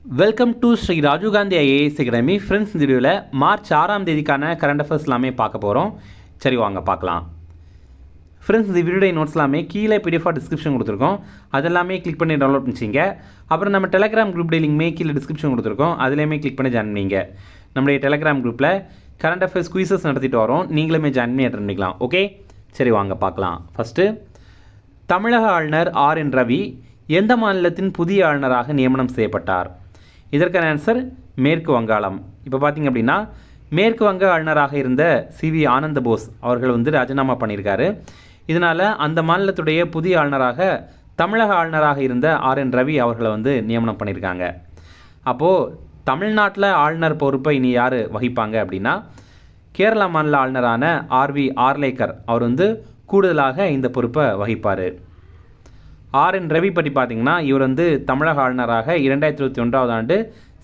Welcome to Shri Rajiv Gandhi IAS academy. Friends, இந்த வீடியோவில் March 6ஆம் தேதிக்கான கரண்ட் அஃபேர்ஸ் எல்லாமே பார்க்க போகிறோம். சரி, வாங்க பார்க்கலாம். ஃப்ரெண்ட்ஸ், இந்த வீடியோடைய நோட்ஸ் எல்லாமே கீழே பிடிஎஃபாக டிஸ்கிரிப்ஷன் கொடுத்துருக்கோம். அதெல்லாமே கிளிக் பண்ணி டவுன்லோட் பண்ணிச்சிங்க. அப்புறம் நம்ம டெலிகிராம் குரூப் லிங்க்மே கீழே டிஸ்கிரிப்ஷன் கொடுத்துருக்கோம். அதுலேயுமே கிளிக் பண்ணி ஜாயின் பண்ணிங்க. நம்முடைய டெலிகிராம் குரூப்பில் கரண்ட் அஃபேர்ஸ் குயிசஸ் நடத்திட்டு வரோம். நீங்களுமே ஜாயின் பண்ணி அட்டெண்ட் பண்ணிக்கலாம். ஓகே, சரி வாங்க பார்க்கலாம். ஃபஸ்ட்டு, தமிழக ஆளுநர் ஆர் என் ரவி எந்த மாநிலத்தின் புதிய ஆளுநராக நியமனம் செய்யப்பட்டார்? இதற்கான ஆன்சர் மேற்கு வங்காளம். இப்போ பார்த்திங்க அப்படின்னா, மேற்கு வங்க ஆளுநராக இருந்த சிவி ஆனந்த போஸ் அவர்கள் ராஜினாமா பண்ணியிருக்காரு. இதனால் அந்த மாநிலத்துடைய புதிய ஆளுநராக தமிழக ஆளுநராக இருந்த ஆர் என் ரவி அவர்களை நியமனம் பண்ணியிருக்காங்க. அப்போது தமிழ்நாட்டில் ஆளுநர் பொறுப்பை இனி யார் வகிப்பாங்க அப்படின்னா, கேரளா மாநில ஆளுநரான ஆர்வி ஆர்லேக்கர் அவர் கூடுதலாக இந்த பொறுப்பை வகிப்பார். ஆர் என் ரவி பற்றி பார்த்திங்கன்னா, இவர் தமிழக ஆளுநராக 2021ஆம் ஆண்டு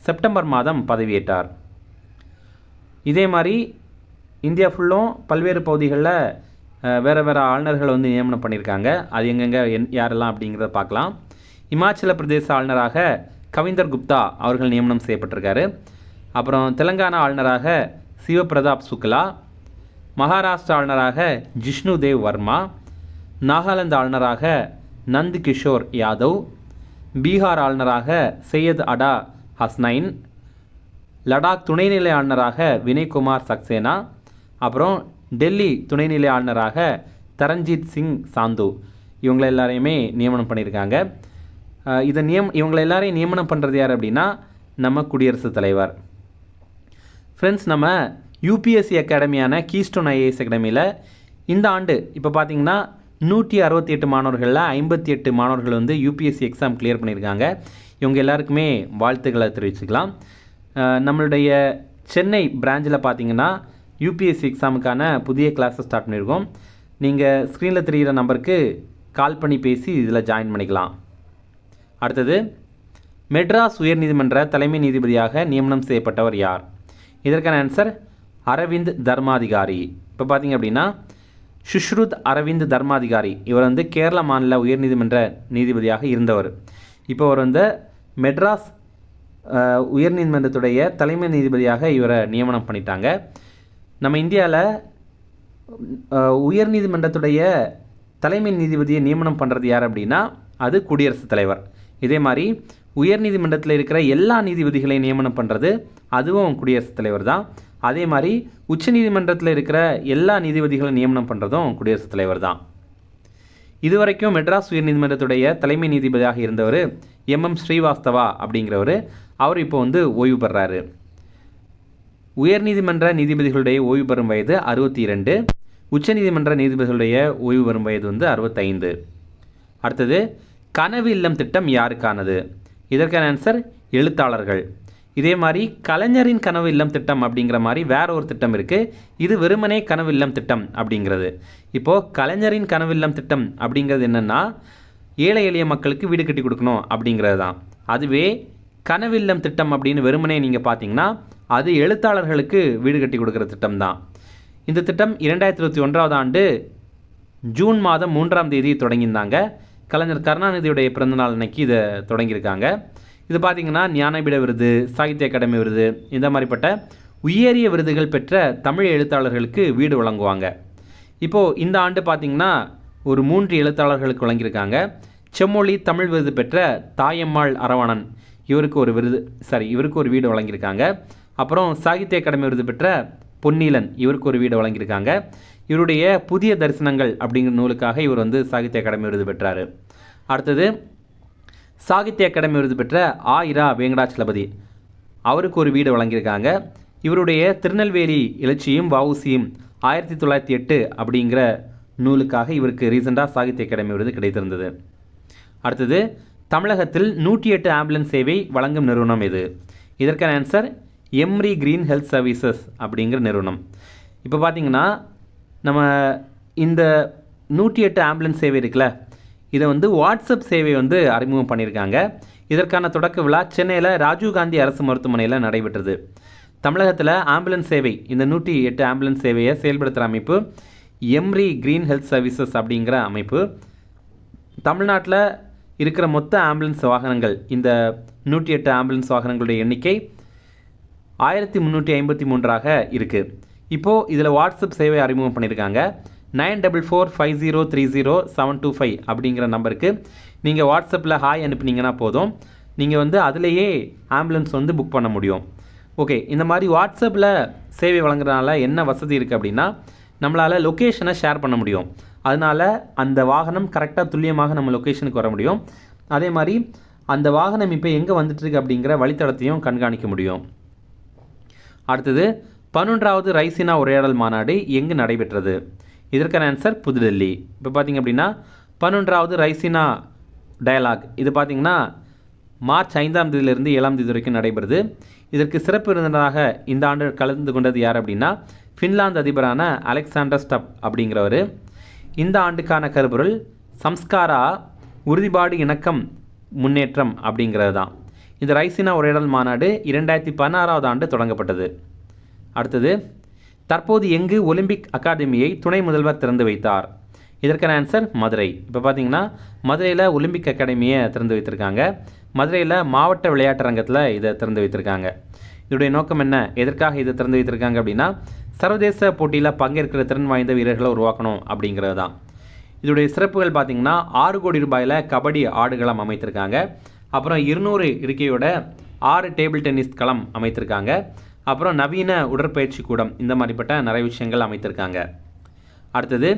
செப்டம்பர் மாதம் பதவியேற்றார். இதே மாதிரி இந்தியா ஃபுல்லும் பல்வேறு பகுதிகளில் வேறு வேறு ஆளுநர்கள் நியமனம் பண்ணியிருக்காங்க. அது எங்கெங்கே யாரெல்லாம் அப்படிங்கிறத பார்க்கலாம். இமாச்சல பிரதேச ஆளுநராக கவிந்தர் குப்தா அவர்கள் நியமனம் செய்யப்பட்டிருக்காரு. அப்புறம் தெலுங்கானா ஆளுநராக சிவபிரதாப் சுக்லா, மகாராஷ்டிரா ஆளுநராக ஜிஷ்ணு தேவ் வர்மா, நாகாலாந்து ஆளுநராக நந்த் கிஷோர் யாதவ், பீகார் ஆளுநராக சையத் அடா ஹஸ்னைன், லடாக் துணைநிலை ஆளுநராக வினய்குமார் சக்சேனா, அப்புறம் டெல்லி துணைநிலை ஆளுநராக தரன்ஜித் சிங் சாந்து, இவங்களை எல்லாரையுமே நியமனம் பண்ணியிருக்காங்க. இவங்களை எல்லாரையும் நியமனம் பண்ணுறது யார் அப்படின்னா, நம்ம குடியரசுத் தலைவர். ஃப்ரெண்ட்ஸ், நம்ம யூபிஎஸ்சி அகாடமியான கீஸ்டோன் ஐஏஎஸ் அகாடமியில் இந்த ஆண்டு இப்போ பார்த்திங்கன்னா 168 மாணவர்களில் 58 மாணவர்கள் யூபிஎஸ்சி எக்ஸாம் கிளியர் பண்ணியிருக்காங்க. இவங்க எல்லாருக்குமே வாழ்த்துக்களை தெரிவிச்சுக்கலாம். நம்மளுடைய சென்னை பிரான்ச்சில் பார்த்திங்கன்னா யூபிஎஸ்சி எக்ஸாமுக்கான புதிய கிளாஸஸ் ஸ்டார்ட் பண்ணியிருக்கோம். நீங்கள் ஸ்க்ரீனில் தெரிகிற நம்பருக்கு கால் பண்ணி பேசி இதில் ஜாயின் பண்ணிக்கலாம். அடுத்தது, மெட்ராஸ் உயர்நீதிமன்ற தலைமை நீதிபதியாக நியமனம் செய்யப்பட்டவர் யார்? இதற்கான ஆன்சர் அரவிந்த் தர்மாதிகாரி. இப்போ பார்த்திங்க அப்படின்னா, சுஷ்ருத் அரவிந்த் தர்மாதிகாரி இவர் கேரள மாநில உயர்நீதிமன்ற நீதிபதியாக இருந்தவர். இப்போ அவர் மெட்ராஸ் உயர்நீதிமன்றத்துடைய தலைமை நீதிபதியாக இவரை நியமனம் பண்ணிட்டாங்க. நம்ம இந்தியாவில் உயர்நீதிமன்றத்துடைய தலைமை நீதிபதியை நியமனம் பண்ணுறது யார் அப்படின்னா, அது குடியரசுத் தலைவர். இதே மாதிரி உயர்நீதிமன்றத்தில் இருக்கிற எல்லா நீதிபதிகளையும் நியமனம் பண்ணுறது அதுவும் குடியரசுத் தலைவர் தான். அதே மாதிரி உச்சநீதிமன்றத்தில் இருக்கிற எல்லா நீதிபதிகளும் நியமனம் பண்ணுறதும் குடியரசுத் தலைவர் தான். இதுவரைக்கும் மெட்ராஸ் உயர்நீதிமன்றத்துடைய தலைமை நீதிபதியாக இருந்தவர் எம்எம் ஸ்ரீவாஸ்தவா அப்படிங்கிறவர். அவர் இப்போ ஓய்வு பெறாரு. உயர்நீதிமன்ற நீதிபதிகளுடைய ஓய்வு பெறும் வயது 62, உச்சநீதிமன்ற நீதிபதிகளுடைய ஓய்வு பெறும் வயது 65. அடுத்தது, கனவு இல்லம் திட்டம் யாருக்கானது? இதற்கான ஆன்சர் எழுத்தாளர்கள். இதே மாதிரி கலைஞரின் கனவு இல்லம் திட்டம் அப்படிங்கிற மாதிரி வேற ஒரு திட்டம் இருக்குது. இது வெறுமனே கனவு இல்லம் திட்டம் அப்படிங்கிறது. இப்போது கலைஞரின் கனவு இல்லம் திட்டம் அப்படிங்கிறது என்னென்னா, ஏழை எளிய மக்களுக்கு வீடு கட்டி கொடுக்கணும் அப்படிங்கிறது தான். அதுவே கனவு இல்லம் திட்டம் அப்படின்னு வெறுமனே நீங்கள் பார்த்தீங்கன்னா, அது எழுத்தாளர்களுக்கு வீடு கட்டி கொடுக்குற திட்டம் தான். இந்த திட்டம் 2021ஆம் ஆண்டு ஜூன் மாதம் 3ஆம் தேதி தொடங்கியிருந்தாங்க. கலைஞர் கருணாநிதியுடைய பிறந்தநாள் அன்னைக்கு இதை தொடங்கியிருக்காங்க. இது பார்த்திங்கன்னா ஞானபீட விருது, சாகித்ய அகாடமி விருது, இந்த மாதிரிப்பட்ட உயரிய விருதுகள் பெற்ற தமிழ் எழுத்தாளர்களுக்கு வீடு வழங்குவாங்க. இப்போது இந்த ஆண்டு பார்த்திங்கன்னா ஒரு 3 எழுத்தாளர்களுக்கு வழங்கியிருக்காங்க. செம்மொழி தமிழ் விருது பெற்ற தாயம்மாள் அரவணன் இவருக்கு ஒரு வீடு வழங்கியிருக்காங்க. அப்புறம் சாகித்ய அகாடமி விருது பெற்ற பொன்னீலன் இவருக்கு ஒரு வீடு வழங்கியிருக்காங்க. இவருடைய புதிய தரிசனங்கள் அப்படிங்கிற நூலுக்காக இவர் சாகித்ய அகாடமி விருது பெற்றார். அடுத்தது, சாகித்ய அகாடமி விருது பெற்ற ஆயிரா வெங்கடாச்சலபதி அவருக்கு ஒரு வீடு வழங்கியிருக்காங்க. இவருடைய திருநெல்வேலி எழுச்சியும் வஉசியும் 1908 அப்படிங்கிற நூலுக்காக இவருக்கு ரீசெண்டாக சாகித்ய அகாடமி விருது கிடைத்திருந்தது. அடுத்தது, தமிழகத்தில் 108 ஆம்புலன்ஸ் சேவை வழங்கும் நிறுவனம் எது? இதற்கான answer Emery green health services அப்படிங்கிற நிறுவனம். இப்போ பார்த்திங்கன்னா, நம்ம இந்த 108 ஆம்புலன்ஸ் சேவை இருக்குல்ல, இதை வாட்ஸ்அப் சேவை அறிமுகம் பண்ணியிருக்காங்க. இதற்கான தொடக்க விழா சென்னையில் ராஜீவ் காந்தி அரசு மருத்துவமனையில் நடைபெற்றது. தமிழகத்தில் ஆம்புலன்ஸ் சேவை, இந்த 108 ஆம்புலன்ஸ் சேவையை செயல்படுத்துகிற அமைப்பு எம்ரி கிரீன் ஹெல்த் சர்வீசஸ் அப்படிங்கிற அமைப்பு. தமிழ்நாட்டில் இருக்கிற மொத்த ஆம்புலன்ஸ் வாகனங்கள், இந்த 108 ஆம்புலன்ஸ் வாகனங்களுடைய எண்ணிக்கை 1353 இருக்குது. இப்போது இதில் வாட்ஸ்அப் சேவை அறிமுகம் பண்ணியிருக்காங்க. 9445030725 அப்படிங்கிற நம்பருக்கு நீங்கள் வாட்ஸ்அப்பில் ஹாய் அனுப்புனீங்கன்னா போதும், நீங்கள் வந்து அதிலேயே ஆம்புலன்ஸ் வந்து புக் பண்ண முடியும். ஓகே, இந்த மாதிரி வாட்ஸ்அப்பில் சேவை வழங்குறதுனால என்ன வசதி இருக்குது அப்படின்னா, நம்மளால் லொக்கேஷனை ஷேர் பண்ண முடியும். அதனால் அந்த வாகனம் கரெக்டாக துல்லியமாக நம்ம லொக்கேஷனுக்கு வர முடியும். அதே மாதிரி அந்த வாகனம் இப்போ எங்கே வந்துட்டுருக்கு அப்படிங்கிற வழித்தடத்தையும் கண்காணிக்க முடியும். அடுத்தது 11வது ரைசினா உரையாடல் மாநாடு எங்கு நடைபெற்றது? இதற்கான ஆன்சர் புதுடெல்லி. இப்போ பார்த்திங்க அப்படின்னா 11வது ரைசினா டயலாக் இது பார்த்திங்கன்னா மார்ச் 5ஆம் தேதியிலிருந்து 7ஆம் தேதி வரைக்கும் நடைபெறுது. இதற்கு சிறப்பு விருந்தினராக இந்த ஆண்டு கலந்து கொண்டது யார் அப்படின்னா, ஃபின்லாந்து அதிபரான அலெக்சாண்டர் ஸ்டப் அப்படிங்கிறவர். இந்த ஆண்டுக்கான கருப்பொருள் சம்ஸ்காரா, உறுதிப்பாடு, இணக்கம், முன்னேற்றம் அப்படிங்கிறது தான். இந்த ரைசினா உரையாடல் மாநாடு 2016ஆவது ஆண்டு தொடங்கப்பட்டது. அடுத்தது, தற்போது எங்கு ஒலிம்பிக் அகாடமியை துணை முதல்வர் திறந்து வைத்தார்? இதற்கான ஆன்சர் மதுரை. இப்போ பார்த்தீங்கன்னா மதுரையில் ஒலிம்பிக் அகாடமியை திறந்து வைத்திருக்காங்க. மதுரையில் மாவட்ட விளையாட்டரங்கத்தில் இதை திறந்து வைத்திருக்காங்க. இதோடைய நோக்கம் என்ன, எதற்காக இதை திறந்து வைத்திருக்காங்க அப்படின்னா, சர்வதேச போட்டியில் பங்கேற்கிற திறன் வாய்ந்த வீரர்களை உருவாக்கணும் அப்படிங்கிறது தான். இதோடைய சிறப்புகள் பார்த்திங்கன்னா 6 கோடி ரூபாயில் கபடி ஆடுகளம் அமைத்திருக்காங்க. அப்புறம் 200 இருக்கையோட 6 டேபிள் டென்னிஸ் களம் அமைத்திருக்காங்க. அப்புறம் நவீன உடற்பயிற்சி கூடம், இந்த மாதிரிப்பட்ட நிறைய விஷயங்கள் அமைத்திருக்காங்க. அடுத்தது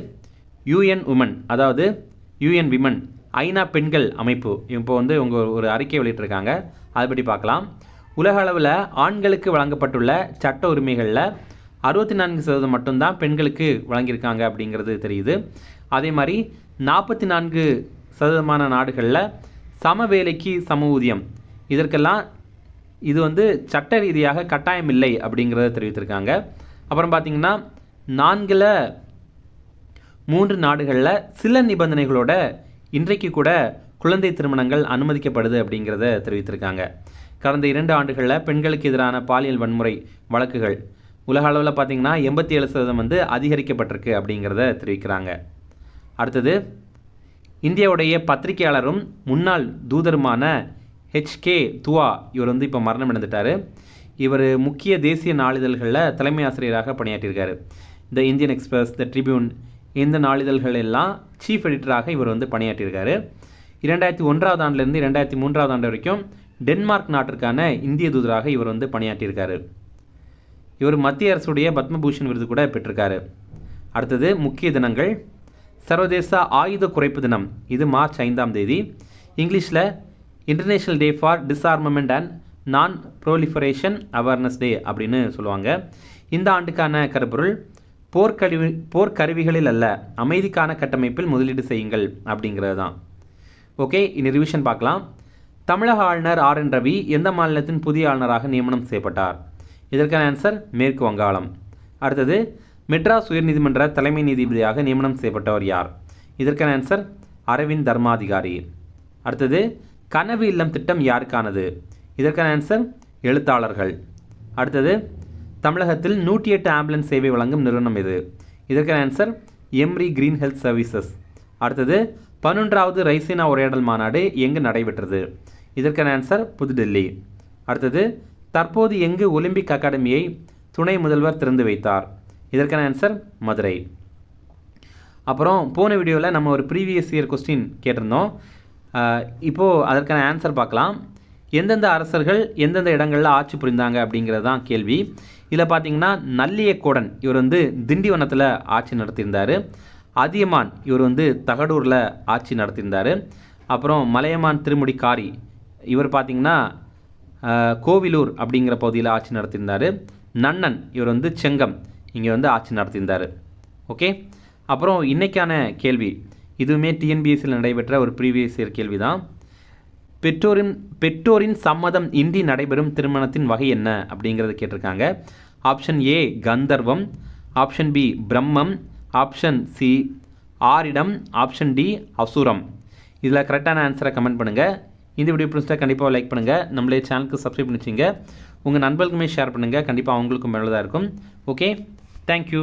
யூஎன் உமன், அதாவது யூஎன் விமன், ஐநா பெண்கள் அமைப்பு இப்போ வந்து ஒரு அறிக்கை வெளியிட்டிருக்காங்க. அதை பற்றி பார்க்கலாம். உலக அளவில் ஆண்களுக்கு வழங்கப்பட்டுள்ள சட்ட உரிமைகளில் 64% மட்டும்தான் பெண்களுக்கு வழங்கியிருக்காங்க அப்படிங்கிறது தெரியுது. அதே மாதிரி 44% நாடுகளில் சம வேலைக்கு சம ஊதியம், இதற்கெல்லாம் இது வந்து சட்ட ரீதியாக கட்டாயம் இல்லை அப்படிங்கிறத தெரிவித்திருக்காங்க. அப்புறம் பார்த்திங்கன்னா 3 நாடுகளில் சில நிபந்தனைகளோட இன்றைக்கு கூட குழந்தை திருமணங்கள் அனுமதிக்கப்படுது அப்படிங்கிறத தெரிவித்திருக்காங்க. கடந்த 2 ஆண்டுகளில் பெண்களுக்கு எதிரான பாலியல் வன்முறை வழக்குகள் உலக அளவில் பார்த்திங்கன்னா 87% வந்து அதிகரிக்கப்பட்டிருக்கு அப்படிங்கிறத தெரிவிக்கிறாங்க. அடுத்தது, இந்தியாவுடைய பத்திரிகையாளரும் முன்னாள் தூதருமான ஹெச்கே துவா, இவர் வந்து இப்போ மரணம் அடைந்துட்டார். இவர் முக்கிய தேசிய நாளிதழ்களில் தலைமை ஆசிரியராக பணியாற்றியிருக்காரு. The Indian Express, the Tribune, இந்த நாளிதழ்கள் எல்லாம் சீஃப் எடிட்டராக இவர் வந்து பணியாற்றியிருக்காரு. 2001ஆவது ஆண்டிலிருந்து 2003ஆவது ஆண்டு வரைக்கும் டென்மார்க் நாட்டிற்கான இந்திய தூதராக இவர் வந்து பணியாற்றியிருக்காரு. இவர் மத்திய அரசுடைய பத்மபூஷன் விருது கூட பெற்றிருக்காரு. அடுத்தது முக்கிய தினங்கள். சர்வதேச ஆயுத குறைப்பு தினம், இது மார்ச் 5ஆம் தேதி. இங்கிலீஷில் இன்டர்நேஷ்னல் டே ஃபார் டிஸ்ஆர்மமெண்ட் அண்ட் நான் ப்ரோலிஃபரேஷன் அவேர்னஸ் டே அப்படின்னு சொல்லுவாங்க. இந்த ஆண்டுக்கான கருப்பொருள் போர்க்கருவிகளில் அல்ல, அமைதிக்கான கட்டமைப்பில் முதலீடு செய்யுங்கள் அப்படிங்கிறது தான். ஓகே, இனி ரிவிஷன் பார்க்கலாம். தமிழக ஆளுநர் RN ரவி எந்த மாநிலத்தின் புதிய ஆளுநராக நியமனம் செய்யப்பட்டார்? இதற்கான ஆன்சர் மேற்கு வங்காளம். அடுத்தது, மெட்ராஸ் உயர்நீதிமன்ற தலைமை நீதிபதியாக நியமனம் செய்யப்பட்டவர் யார்? இதற்கான ஆன்சர் அரவிந்த் தர்மாதிகாரி. அடுத்தது, கனவு இல்லம் திட்டம் யாருக்கானது? இதற்கான ஆன்சர் எழுத்தாளர்கள். அடுத்தது, தமிழகத்தில் 108 ஆம்புலன்ஸ் சேவை வழங்கும் நிறுவனம் எது? இதற்கான answer Emery green health services. அடுத்தது, 11வது ரைசினா உரையாடல் மாநாடு எங்கு நடைபெற்றது? இதற்கான ஆன்சர் புதுடெல்லி. அடுத்தது, தற்போது எங்கு ஒலிம்பிக் அகாடமியை துணை முதல்வர் திறந்து வைத்தார்? இதற்கான ஆன்சர் மதுரை. அப்புறம் போன வீடியோவில் நம்ம ஒரு ப்ரீவியஸ் இயர் கொஸ்டின் கேட்டிருந்தோம். இப்போது அதற்கான ஆன்சர் பார்க்கலாம். எந்தெந்த அரசர்கள் எந்தெந்த இடங்களில் ஆட்சி புரிந்தாங்க அப்படிங்கிறது தான் கேள்வி. இதில் பார்த்தீங்கன்னா நல்லியக்கோடன், இவர் வந்து திண்டிவனத்தில் ஆட்சி நடத்தியிருந்தார். அதியமான், இவர் வந்து தகடூரில் ஆட்சி நடத்தியிருந்தார். அப்புறம் மலையமான் திருமுடிக்காரி, இவர் பார்த்திங்கன்னா கோவிலூர் அப்படிங்கிற பகுதியில் ஆட்சி நடத்தியிருந்தார். நன்னன், இவர் வந்து செங்கம், இங்கே வந்து ஆட்சி நடத்தியிருந்தார். ஓகே, அப்புறம் இன்றைக்கான கேள்வி, இதுவுமே டிஎன்பிஎஸ்சியில் நடைபெற்ற ஒரு ப்ரீவியஸ் இயர் கேள்வி தான். பெற்றோரின் சம்மதம் இன்றி நடைபெறும் திருமணத்தின் வகை என்ன அப்படிங்கிறத கேட்டிருக்காங்க. ஆப்ஷன் ஏ கந்தர்வம், ஆப்ஷன் பி பிரம்மம், ஆப்ஷன் சி ஆரிடம், ஆப்ஷன் டி அசுரம். இதில் கரெக்டான ஆன்சரை கமெண்ட் பண்ணுங்கள். இந்த வீடியோ பிடிச்சா கண்டிப்பாக லைக் பண்ணுங்கள். நம்மளே சேனலுக்கு சப்ஸ்கிரைப் பண்ணி வச்சுங்க. உங்கள் நண்பர்களுக்குமே ஷேர் பண்ணுங்கள். கண்டிப்பாக அவங்களுக்கும் மேலதாக இருக்கும். Okay, thank you.